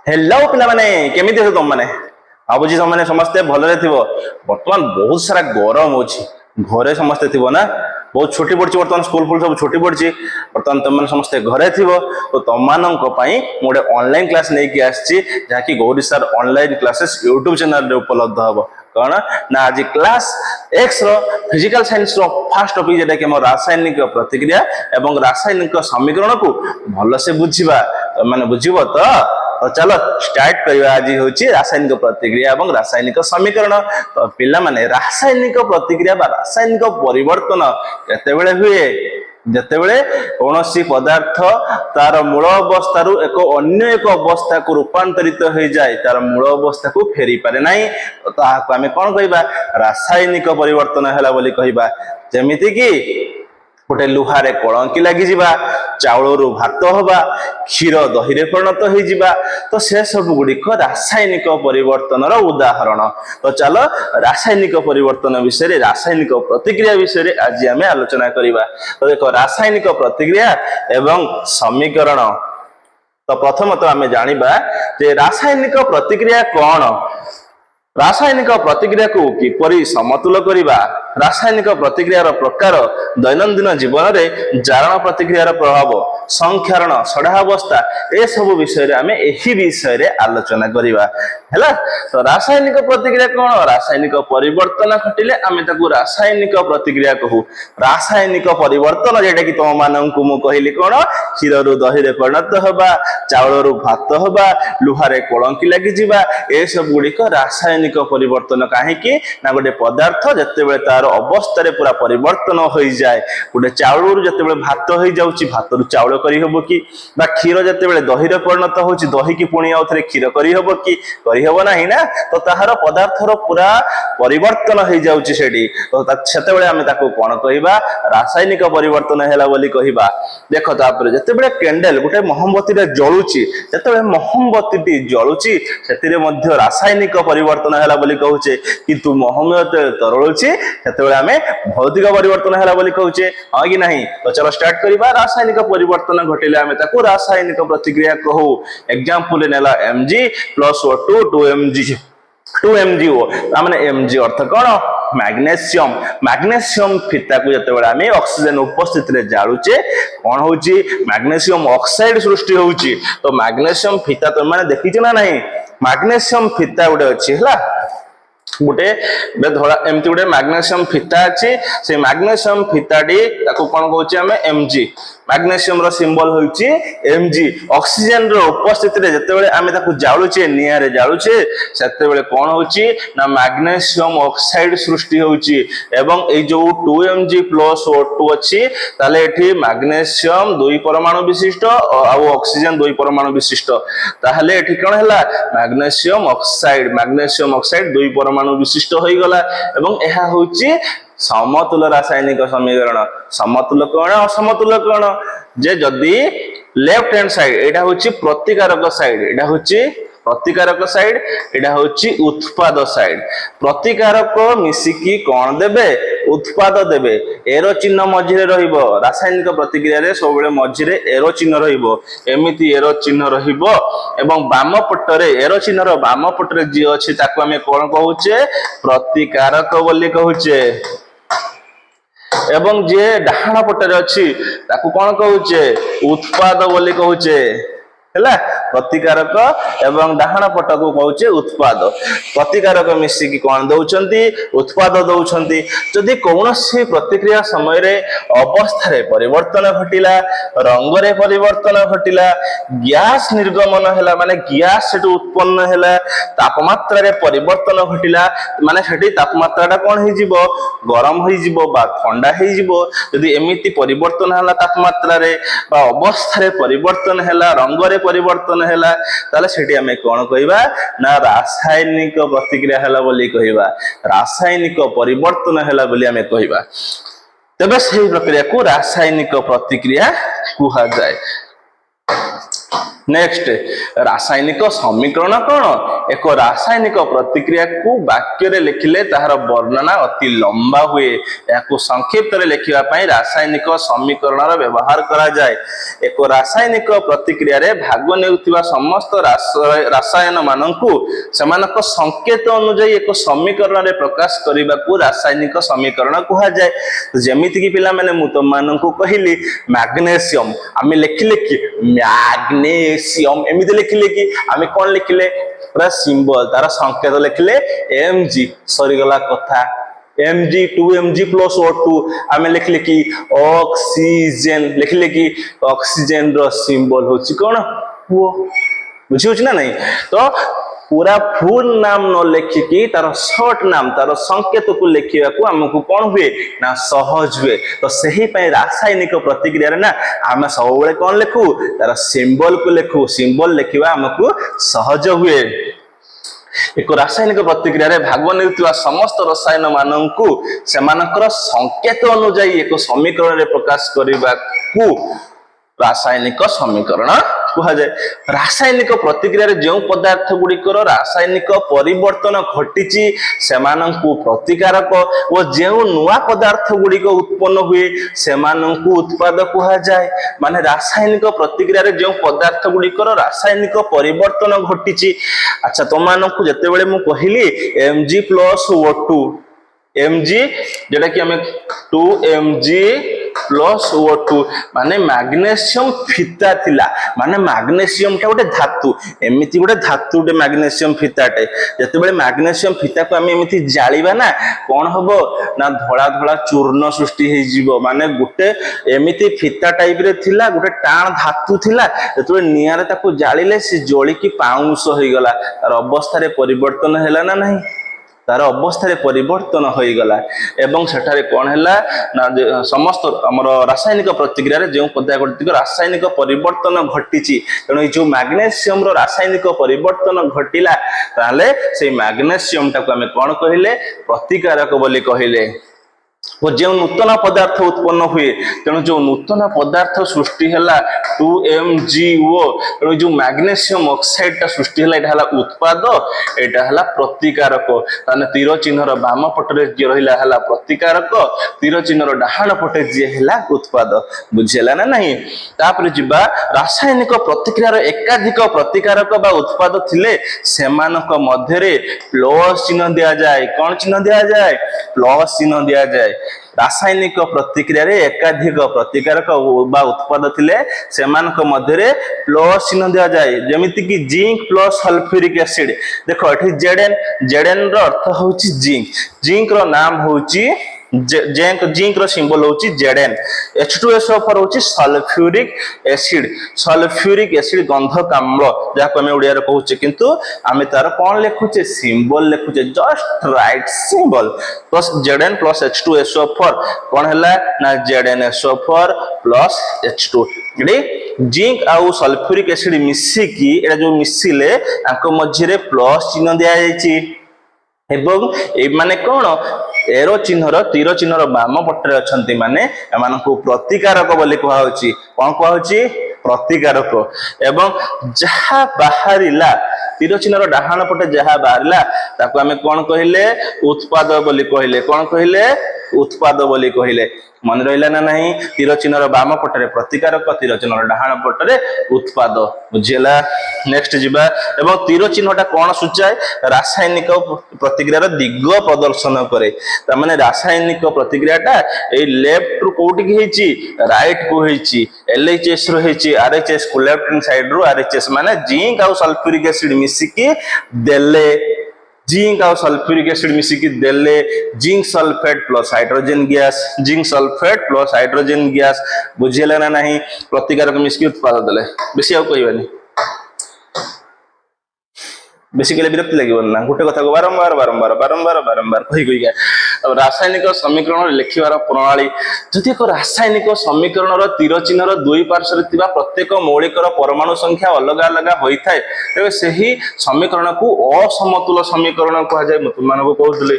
Hello पिला माने केमिति हो तुम माने भाबुजी तुम माने समस्ते भलरे थिबो। वर्तमान बहुत सारा गरम होछि घरे समस्ते थिबो ना बहुत छुट्टी पड़छि वर्तमान स्कूल फुल सब छुट्टी पड़छि वर्तमान तुम माने समस्ते घरे थिबो तो तममानक पई मोडे ऑनलाइन क्लास नै कि आछि जाकि Gauri sir online classes YouTube channel रे उपलब्ध हबो कौन ना आज क्लास एक्स रो physical science row first topic जेटा कि हम रासायनिक प्रतिक्रिया एवं रासायनिक समीकरण को भल से बुझिबा माने बुझिबो तो चलो स्टार्ट करवा। आज हूँ रासायनिक प्रतिक्रिया एवं रासायनिक समीकरण। तो पिला माने रासायनिक प्रतिक्रिया बा रासायनिक परिवर्तन केतेबेले हुए जेतेबेले कौनसी पदार्थ तार मूल अवस्था एक अन्य एक अवस्था को रूपांतरित हो जाए तार मूल अवस्था को फेरी पारे नहीं ताहाको आमे कोन कहबा रासायनिक परिवर्तन हैला बोली कहबा। जेमिति कि गोटे लुहारे कलंकी लगी जिबा चाउल रु भात होबा क्षीर दही रे परिणत हो जिबा तो से सब गुड़िक रासायनिक परिवर्तन उदाहरण। तो चलो रासायनिक परिवर्तन विषय रासायनिक प्रतिक्रिया विषय आज आम आलोचना करवा। तो देखो रासायनिक प्रतिक्रिया एवं समीकरण। तो प्रथम तो आम जानिबा जे रासायनिक प्रतिक्रिया कौन रासायनिक प्रतिक्रिया को किपरि समतुल करिबा रासायनिक प्रतिक्रिया प्रकार दैनंदिन जीवन में जारण प्रतिक्रिया प्रभाव संक्षारण सड़ावस्था ए सब विषय आम यही विषय आलोचना करवा है। तो रासायनिक प्रतिक्रिया कौन रासायनिक परिवर्तन घटिले आम ताकू रासायनिक प्रतिक्रिया कहू। रासायनिक परिवर्तन जेटा कि तुम मानू मु कहली कौन क्षीर रु दही रे परिणत होबा चाउल रु भात होबा लुहारे कलंकी लगी जिबा ए सब गुड़िक रासायनिक परिवर्तन कहीं ना गोटे पदार्थ जिते तार अवस्था रे पूरा परिवर्तन हो जाए गोटे चाउल जिते भात हो जाउची भात रु चाउल करी हबो कि बा क्षीर जिते दही रे परिणत होची दही की पुणी आउ थे क्षीर करी हबो कि करी हबो नाही ना। तो ताहार पदार्थ रो पूरा परिवर्तन हो जाउची सेडी तो सेते बेले हम ताको कोन कहबा रासायनिक परिवर्तन हैला बोली कहबा। देखो तापर जिते बेले कैंडल गोटे मोमबत्ती रे जळुची जिते बेले मोमबत्ती जळुची सेतिरे मध्ये रासायनिक परिवर्तन हैला बोली कहूचे किंतु मोमबत्ती तरळुची सेते बेले हमें भौतिक परिवर्तन हैला बोली कहूचे हां कि नहीं। तो चलो स्टार्ट करबा रासायनिक परिवर्तन घटिले हमें ताको रासायनिक प्रतिक्रिया कहू। एग्जांपल नेला Mg + O2 2mgO माने Mg अर्थ कौन मैग्नेशियम मैग्नेशियम फिता को जते बेले आमे ऑक्सीजन उपस्थित रे जाळुचे कोन होची मैग्नेशियम ऑक्साइड सृष्टि होची। तो मैग्नेशियम फिता तो माने देखिछ ना नहीं मैग्नेशियम फिता उडे अछि हला गोटे धड़ा एमती गोटे मैग्नेशियम फिता अच्छी से मैग्नेशियम फिताटी ताको कोन कहउची हमें Mg मैग्नेशियम रो सिंबल होइची Mg ऑक्सीजन रो उपस्थिति रे जते बेले आमे ताको जाळुचे निया रे जाळुचे सेते बेले कोन होची ना मैग्नेशियम ऑक्साइड सृष्टि होची एवं ए जो 2mg + O2 अछि ताले एठी मैग्नेशियम 2 परमाणु विशिष्ट और ऑक्सीजन 2 परमाणु विशिष्ट ताहले एठी कोन हला मैग्नेशियम ऑक्साइड 2 परमाणु विशिष्ट होई गला एवं एहा होची समतुल रासायनिक समीकरण। समतुल कौन असमतुल कौन जे जदि लेफ्ट हैंड साइड एटा होची प्रतिकारक साइड एटा होची प्रतिकारक साइड एटा होची उत्पाद साइड प्रतिकारक मिसिकी कौन देबे उत्पाद देबे एरो चिन्ह मझिरे रहिबो रासायनिक प्रतिक्रिया रे सब बेले मझिरे एरो चिन्ह रहिबो एमिति एरो चिन्ह रहिबो एवं वाम पटरे एरो चिन्ह रो वाम पटरे जी अछि ताको हमें कोन कहूचे प्रतिकारक बोली कहूचे एवं जे डाहाण पटरे अछि ताको कोन कहूचे उत्पाद बोली कहूचे हैला। प्रतिकारक एवं डाहाण पट को कहूचे उत्पाद प्रतिकारक मिसिकी कोन दउचंती उत्पाद दउचंती। जदि कोनोसी प्रतिक्रिया समय रे अवस्था रे परिवर्तन घटिला रंग रे परिवर्तन घटिला गैस निर्गमन हैला माने गैस सेटु उत्पन्न हैला तापमात्रा रे परिवर्तन घटिला माने सेठी तापमात्रा कोन हे जिवो गरम होई जिवो बा ठंडा हे जिवो। जदि एमिति परिवर्तन हैला तापमात्रा रे बा अवस्था रे परिवर्तन हैला रंग रे परिवर्तन हैला ताले सेठी हमें कोन कहबा ना रासायनिक प्रतिक्रिया हैला बोली कहबा रासायनिक परिवर्तन हैला बोली हमें कहबा। तबे सही प्रक्रिया को रासायनिक प्रतिक्रिया कुहा जाए। नेक्स्ट रासायनिक समीकरण कौन एक रासायनिक प्रतिक्रिया को वाक्य रे लिखिले ताहार वर्णना अति लंबा हुए या संक्षिप्त रे लिखिबा पई रासायनिक समीकरण रो व्यवहार करा जाए। एक रासायनिक प्रतिक्रिया रे भाग नेउथिबा समस्त रासायन माननकु समानक संकेत अनुसार एक समीकरण रे प्रकाश करिबा को रासायनिक समीकरण कहा जाए। तो जेमिति कि पिला माने मु तो माननकु कहिली मैग्नीशियम आमे लिखिले कि मैग्नीशियम एमिति लिखिले कि आमे कोन लिखिले पूरा सिंबल तार संकेत लिखिले Mg सरी गला कथा Mg 2Mg plus O2 आमे लिखिले कि ऑक्सीजन लिखिले कि ऑक्सीजन रो सिंबल होची कोन वो बुझी होची ना नहीं। तो पूरा फुल नाम न लिखिकी तार शॉर्ट नाम तार संकेत को लिखिया को हमको कौन हुए ना सहज हुए। तो सही पे रासायनिक प्रतिक्रिया रे ना आम सब बेले कौन लिखू तार सिंबल को लिखू सिंबल लिखिबा हमको सहज हुए। एक रासायनिक प्रतिक्रिया रे भाग नेउतिबा समस्त रसायन माननकु सेमानकर संकेत अनुसार एक समीकरण रे प्रकाश करिबा को रासायनिक समीकरण कहा जाए। रासायनिक प्रतिक्रिया रे जो पदार्थ गुड़िकर रासायनिक परिवर्तन घटिची सेमानंकु प्रतिकारक और जो नुआ पदार्थ गुड़िक उत्पन्न हुए सेमानंकु उत्पाद कहा जाए। माने रासायनिक प्रतिक्रिया रे जो पदार्थ गुड़िकर रासायनिक परिवर्तन घटिची। अच्छा तुमको जते बेले मु कहिली Mg plus O2 Mg जेटा कि हमें 2Mg plus O2 माने मैग्नीशियम फिता थिला माने मैग्नीशियम टा गोटे धातु एमिति गोटे धातु गोटे मैग्नीशियम फिताटे जते बेले मैग्नीशियम फिता को हम एमिति जालिबा ना कोन हबो ना धोळा धोळा चूर्ण सृष्टि हे जीवो। माने गोटे एमिति फिता टाइप रे थिला गोटे टाण धातु थिला जते बेले नियारे ताको जालिले से जोली की पाउंस होई गला तार अवस्था रे परिवर्तन हैला ना नहीं तार अवस्था परिवर्तन हो गला एवं सेठारे कौन है ना समस्त आमर रासायनिक प्रतिक्रिया जो पदार्थ रासायनिक परिवर्तन घटी तेणु जो मैग्नीशियम रो रासायनिक परिवर्तन घटिला ताले से मैग्नीशियम टाको आमे कौन कहले प्रतिकारक बोली कहले। वो जो नूतन पदार्थ उत्पन्न हुए तेणु जो नूतन पदार्थ सृष्टि है 2MgO तेणु जो मैग्नीशियम ऑक्साइड टा सृष्टि है उत्पाद यहाँ प्रतिकारक ताने तीर चिन्हर बाम पटरे जी रहा प्रतिकारक तीर चिन्हर डाहाण पटे जी है उत्पाद बुझेला ना नहीं। तापर जिबा रासायनिक प्रतिक्रिया एकाधिक प्रतिकारक बा उत्पाद थिले सेमानक मध्यरे प्लस चिन्ह दिया जाए। कौन चिन्ह दिया जाए प्लस चिन्ह दिया जाए। रासायनिक प्रतिक्रिया रे एकाधिक प्रतिकारक बा उत्पाद थिले सेमानक मध्यरे प्लस चिन्ह दिया जाए जेमिति कि जिंक प्लस सल्फ्यूरिक एसिड देखो एठी जेडेन रो अर्थ होची जिंक रो नाम होची जिंक रो सिंबल होची जेडेन H2SO4 होची सल्फ्यूरिक एसिड गंधक अम्ल जाको हमें ओडिया रे कहूचे किंतु आमे तार कोन लिखुचे सिंबल लिखुचे just write symbol plus Z N plus H2SO4 कोन हला ना ZnSO4 प्लस H2 जिंक आउ सल्फ्यूरिक एसिड मिसी की एटा जो मिसिले आको मझी रे प्लस चिन्ह दिया जायछि एवं ए माने कोन एरो चिन्हर तीर चिन्हर बाम पटरे अछंती माने एमानकु प्रतिकारक बोली कहवा होची कोन कहवा होची प्रतिकारक एवं जहा बाहरिला तीर चिन्हर डाहाण पटे जहा बाहरिला ताको हमें कोन कहिले उत्पाद बोली कहिले कोन कहिले उत्पाद बोली कहिले मन रहिला ना नहीं तीर चिन्हर बाम पटरे प्रतिकारक तीर चिन्हर डाहाण पटरे उत्पाद बुझिला। नेक्स्ट जिबा एवं तीर चिन्हटा कोन सूचाए रासायनिक प्रतिक्रिया दिग प्रदर्शन करे त माने रासायनिक प्रतिक्रियाटा ए लेफ्ट रु कोठी की हेची राइट को हेची LHS रो हेची RHS को लेफ्ट हैंड साइड रो RHS माने जिंक और सल्फ्यूरिक एसिड मिसी की देले जिंक और सल्फ्यूरिक एसिड मिसी की देले zinc sulphate plus hydrogen gas zinc sulphate plus hydrogen gas बुझिला ना नहीं प्रतिकारक मिसी उत्पाद देले बेसी आ कहबानी बेसिकली विरक्ति लगे ना गोटे कथा को बारंबार बारंबार बारंबार बारंबार कही गया। अब रासायनिक समीकरण लिखिबार प्रणाली जदि एक रासायनिक समीकरण तीर चिन्हर दुई पार्श्व प्रत्येक मौलिकर परमाणु संख्या अलग अलग होता है तेज से ही समीकरण को असमतुल समीकरण कह जाए। तुम कहते